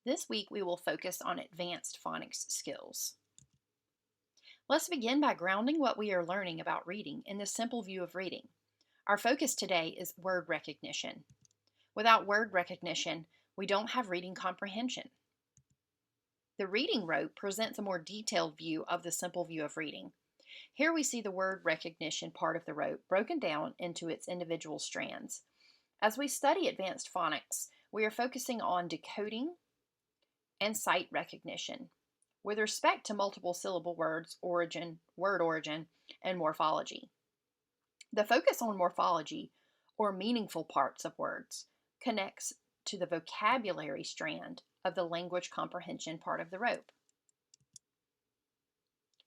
This week we will focus on advanced phonics skills. Let's begin by grounding what we are learning about reading in the simple view of reading. Our focus today is word recognition. Without word recognition, we don't have reading comprehension. The reading rope presents a more detailed view of the simple view of reading. Here we see the word recognition part of the rope broken down into its individual strands. As we study advanced phonics, we are focusing on decoding and sight recognition with respect to multiple syllable words, word origin, and morphology. The focus on morphology, or meaningful parts of words, connects to the vocabulary strand of the language comprehension part of the rope.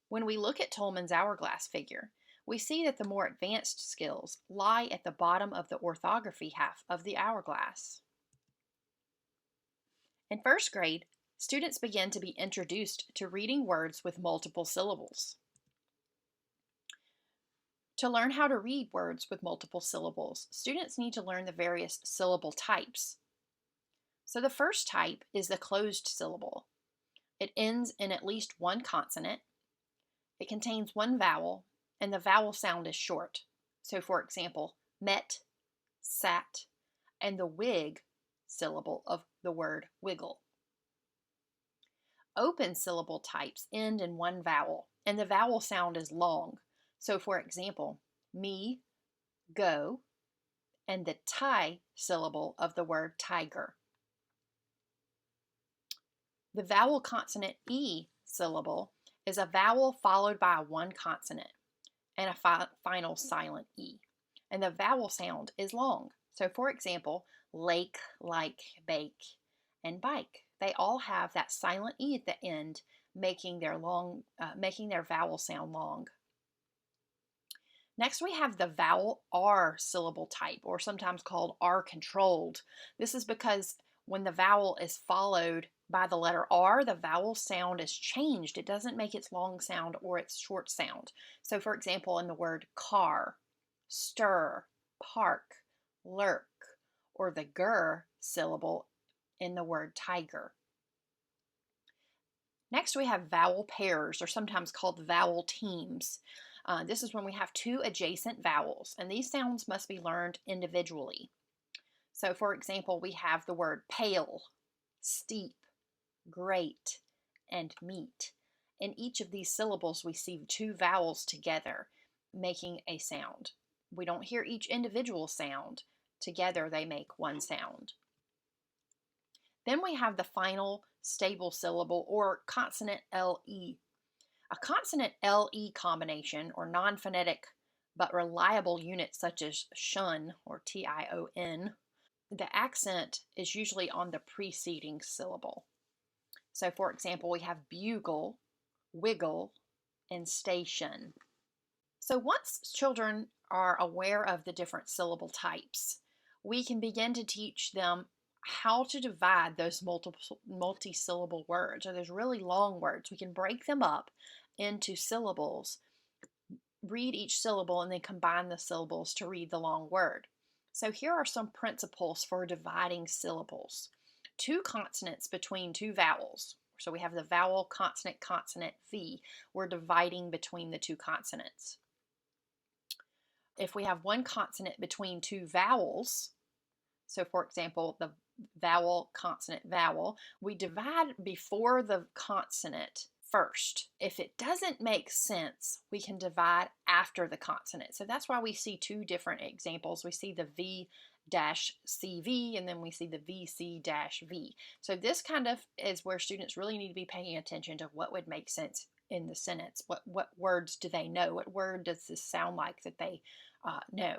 When we look at Tolman's hourglass figure, we see that the more advanced skills lie at the bottom of the orthography half of the hourglass. In first grade, students begin to be introduced to reading words with multiple syllables. To learn how to read words with multiple syllables, students need to learn the various syllable types. So the first type is the closed syllable. It ends in at least one consonant. It contains one vowel, and the vowel sound is short. So for example, met, sat, and the wig syllable of the word wiggle. Open syllable types end in one vowel, and the vowel sound is long. So for example, me, go, and the tie syllable of the word tiger. The vowel consonant E syllable is a vowel followed by one consonant and a final silent E, and the vowel sound is long. So for example, lake, like, bake, and bike. They all have that silent E at the end, making their vowel sound long. Next, we have the vowel R syllable type, or sometimes called R-controlled. This is because when the vowel is followed by the letter R, the vowel sound is changed. It doesn't make its long sound or its short sound. So for example, in the word car, stir, park, lurk, or the ger syllable in the word tiger. Next, we have vowel pairs, or sometimes called vowel teams. This is when we have two adjacent vowels, and these sounds must be learned individually. So for example, we have the word pale, steep, great, and meat. In each of these syllables, we see two vowels together, making a sound. We don't hear each individual sound. Together, they make one sound. Then we have the final stable syllable, or consonant LE. A consonant LE combination, or non-phonetic but reliable units such as shun, or TION, the accent is usually on the preceding syllable. So for example, we have bugle, wiggle, and station. So once children are aware of the different syllable types, we can begin to teach them how to divide those multi-syllable words, or those really long words. We can break them up into syllables, read each syllable, and then combine the syllables to read the long word. So here are some principles for dividing syllables. Two consonants between two vowels. So we have the vowel, consonant, consonant, V. We're dividing between the two consonants. If we have one consonant between two vowels, so for example, the vowel, consonant, vowel, we divide before the consonant first. If it doesn't make sense, we can divide after the consonant. So that's why we see two different examples. We see the V-CV, and then we see the VC-V. So this kind of is where students really need to be paying attention to what would make sense in the sentence. What words do they know? What word does this sound like that they know?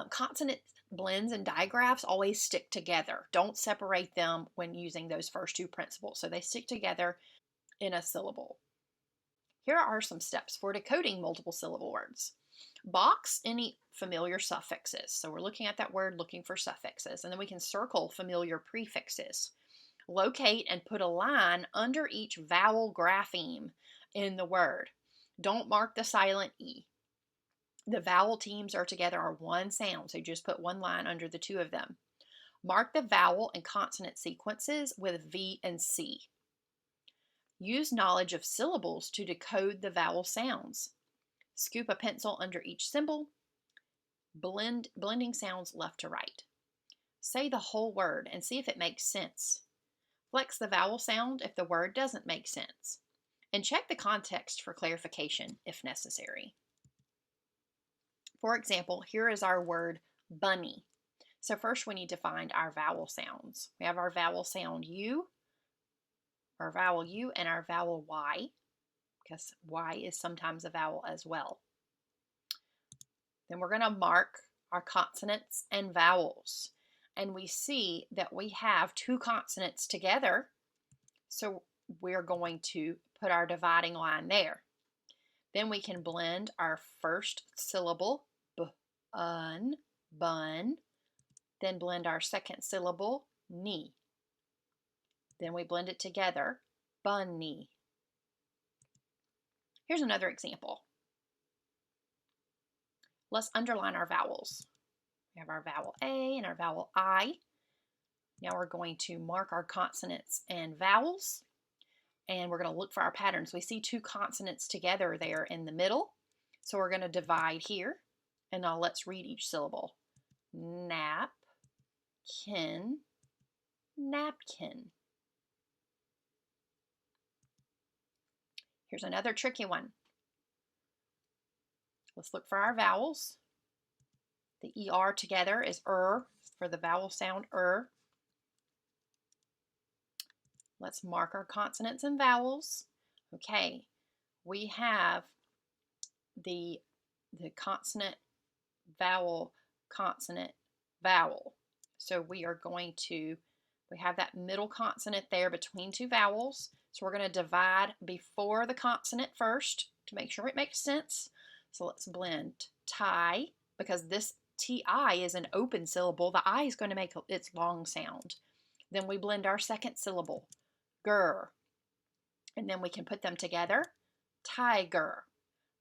Consonant blends and digraphs always stick together. Don't separate them when using those first two principles. So they stick together in a syllable. Here are some steps for decoding multiple syllable words. Box any familiar suffixes. So we're looking at that word, looking for suffixes, and then we can circle familiar prefixes. Locate and put a line under each vowel grapheme in the word. Don't mark the silent E. The vowel teams are together are one sound, so just put one line under the two of them. Mark the vowel and consonant sequences with V and C. Use knowledge of syllables to decode the vowel sounds. Scoop a pencil under each symbol. Blending sounds left to right. Say the whole word and see if it makes sense. Flex the vowel sound if the word doesn't make sense. And check the context for clarification if necessary. For example, here is our word bunny. So first we need to find our vowel sounds. We have our vowel sound U, our vowel U, and our vowel Y, because Y is sometimes a vowel as well. Then we're going to mark our consonants and vowels. And we see that we have two consonants together, so we're going to put our dividing line there. Then we can blend our first syllable, bun, bun. Then blend our second syllable, ni. Then we blend it together, bunny. Here's another example. Let's underline our vowels. We have our vowel A and our vowel I. Now we're going to mark our consonants and vowels, and we're going to look for our patterns. We see two consonants together there in the middle, so we're going to divide here. And now let's read each syllable. Napkin, napkin. Here's another tricky one. Let's look for our vowels. The ER together is for the vowel sound Let's mark our consonants and vowels. Okay, we have the consonant, vowel, consonant, vowel. So we have that middle consonant there between two vowels. So we're going to divide before the consonant first to make sure it makes sense. So let's blend tie, because this TI is an open syllable. The I is going to make its long sound. Then we blend our second syllable, ger. And then we can put them together, tiger.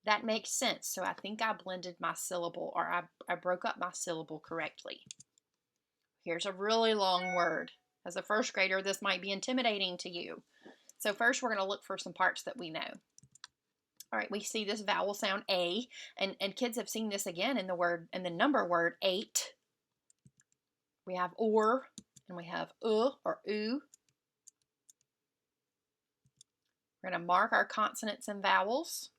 That makes sense. So I think I blended my syllable, or I broke up my syllable correctly. Here's a really long word. As a first grader, this might be intimidating to you. So first we're going to look for some parts that we know. All right, we see this vowel sound A, and kids have seen this again in the number word 8. We have or, and we have or oo. We're going to mark our consonants and vowels.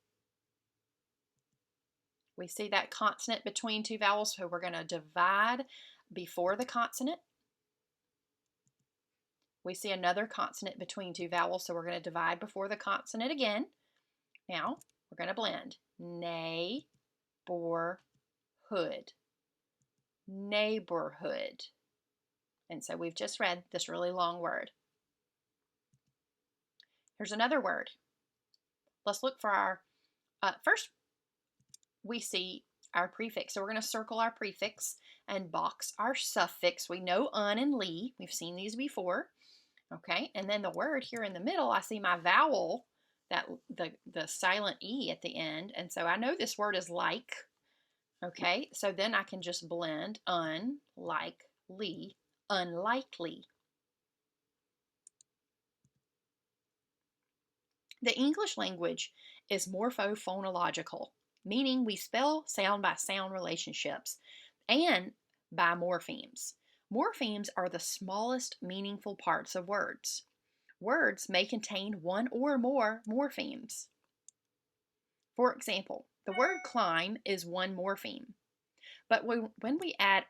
We see that consonant between two vowels, so we're going to divide before the consonant. We see another consonant between two vowels, so we're going to divide before the consonant again. Now, we're going to blend. Neighborhood. Neighborhood. And so we've just read this really long word. Here's another word. Let's look for our, first we see our prefix. So we're going to circle our prefix and box our suffix. We know un and li. We've seen these before. Okay, and then the word here in the middle, I see my vowel, that the silent E at the end, and so I know this word is like. Okay, so then I can just blend unlikely, unlikely. The English language is morphophonological, meaning we spell sound by sound relationships and by morphemes. Morphemes are the smallest meaningful parts of words. Words may contain one or more morphemes. For example, the word climb is one morpheme. But when we add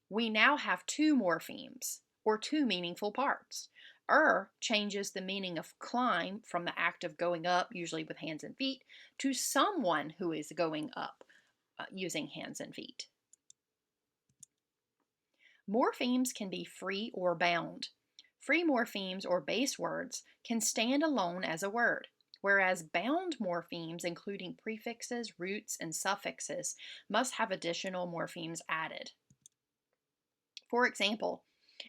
we now have two morphemes, or two meaningful parts. Changes the meaning of climb from the act of going up, usually with hands and feet, to someone who is going up using hands and feet. Morphemes can be free or bound. Free morphemes or base words can stand alone as a word, whereas bound morphemes, including prefixes, roots, and suffixes, must have additional morphemes added. For example,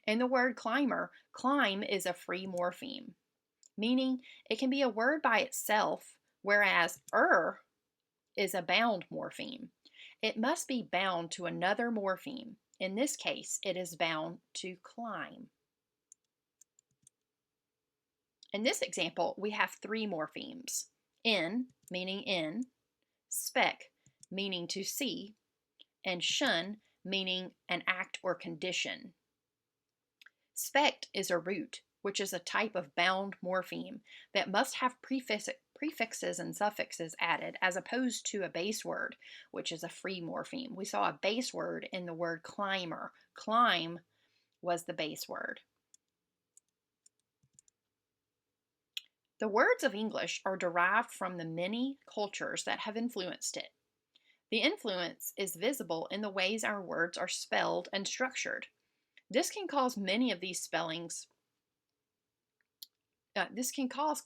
in the word climber, climb is a free morpheme, meaning it can be a word by itself, whereas is a bound morpheme. It must be bound to another morpheme. In this case, it is bound to climb. In this example, we have three morphemes. In, meaning in, spec, meaning to see, and shun, meaning an act or condition. Spect is a root, which is a type of bound morpheme that must have prefixes and suffixes added, as opposed to a base word, which is a free morpheme. We saw a base word in the word climber. Climb was the base word. The words of English are derived from the many cultures that have influenced it. The influence is visible in the ways our words are spelled and structured. This can cause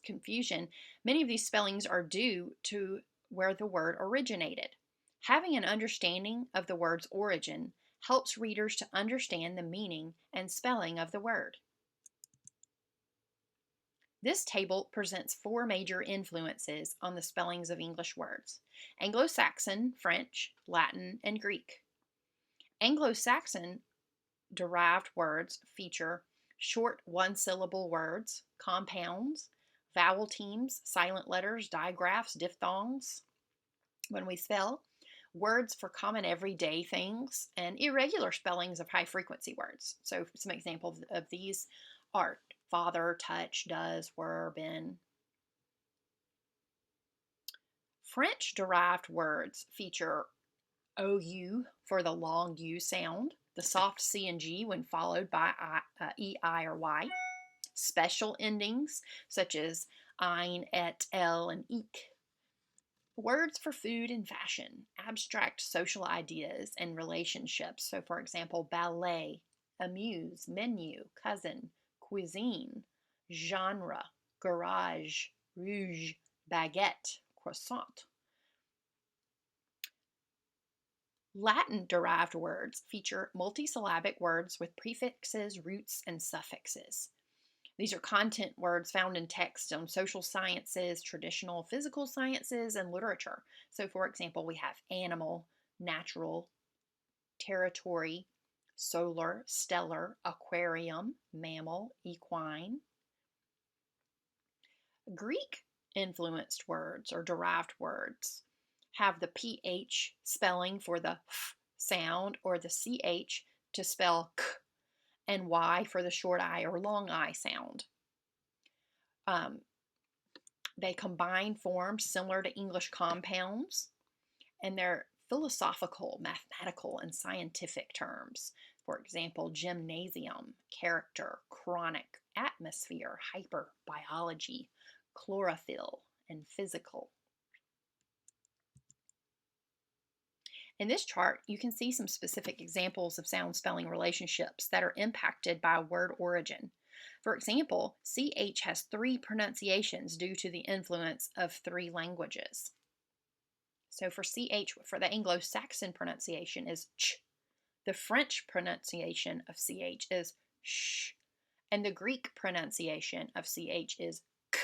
confusion. Many of these spellings are due to where the word originated. Having an understanding of the word's origin helps readers to understand the meaning and spelling of the word. This table presents four major influences on the spellings of English words: Anglo-Saxon, French, Latin, and Greek. Anglo-Saxon derived words feature short one-syllable words, compounds, vowel teams, silent letters, digraphs, diphthongs when we spell, words for common everyday things, and irregular spellings of high-frequency words. So some examples of these are father, touch, does, were, been. French-derived words feature OU for the long U sound, the soft C and G when followed by E, I, or Y, special endings such as ein, et, el, and eek, words for food and fashion, abstract social ideas and relationships. So, for example, ballet, amuse, menu, cousin, cuisine, genre, garage, rouge, baguette, croissant. Latin-derived words feature multisyllabic words with prefixes, roots, and suffixes. These are content words found in texts on social sciences, traditional physical sciences, and literature. So, for example, we have animal, natural, territory, solar, stellar, aquarium, mammal, equine. Greek-influenced words or derived words have the PH spelling for the f sound, or the CH to spell k, and Y for the short I or long I sound. They combine forms similar to English compounds, and they're philosophical, mathematical, and scientific terms. For example, gymnasium, character, chronic, atmosphere, hyper, biology, chlorophyll, and physical. In this chart, you can see some specific examples of sound-spelling relationships that are impacted by word origin. For example, CH has three pronunciations due to the influence of three languages. So for CH, for the Anglo-Saxon pronunciation is ch. The French pronunciation of CH is sh. And the Greek pronunciation of CH is k.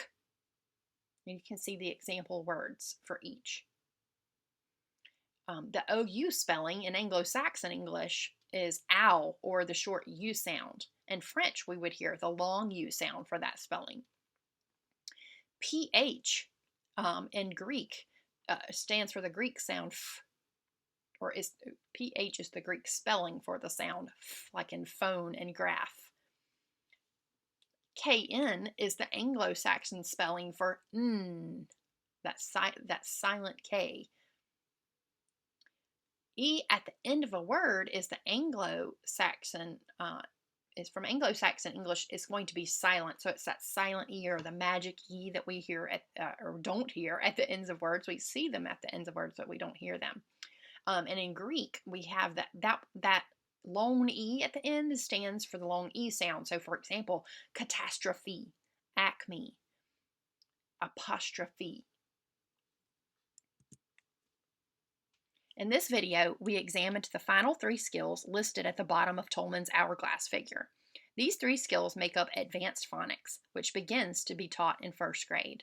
And you can see the example words for each. The OU spelling in Anglo-Saxon English is ow, or the short U sound. In French, we would hear the long U sound for that spelling. PH in Greek stands for the Greek sound f, or PH is the Greek spelling for the sound f, like in phone and graph. KN is the Anglo-Saxon spelling for n, that silent K. E at the end of a word is the Anglo-Saxon, is from Anglo-Saxon English, is going to be silent. So it's that silent E, or the magic E that we hear at, or don't hear at the ends of words. We see them at the ends of words, but we don't hear them. And in Greek, we have that long E at the end stands for the long E sound. So for example, catastrophe, acme, apostrophe. In this video, we examined the final three skills listed at the bottom of Tolman's hourglass figure. These three skills make up advanced phonics, which begins to be taught in first grade.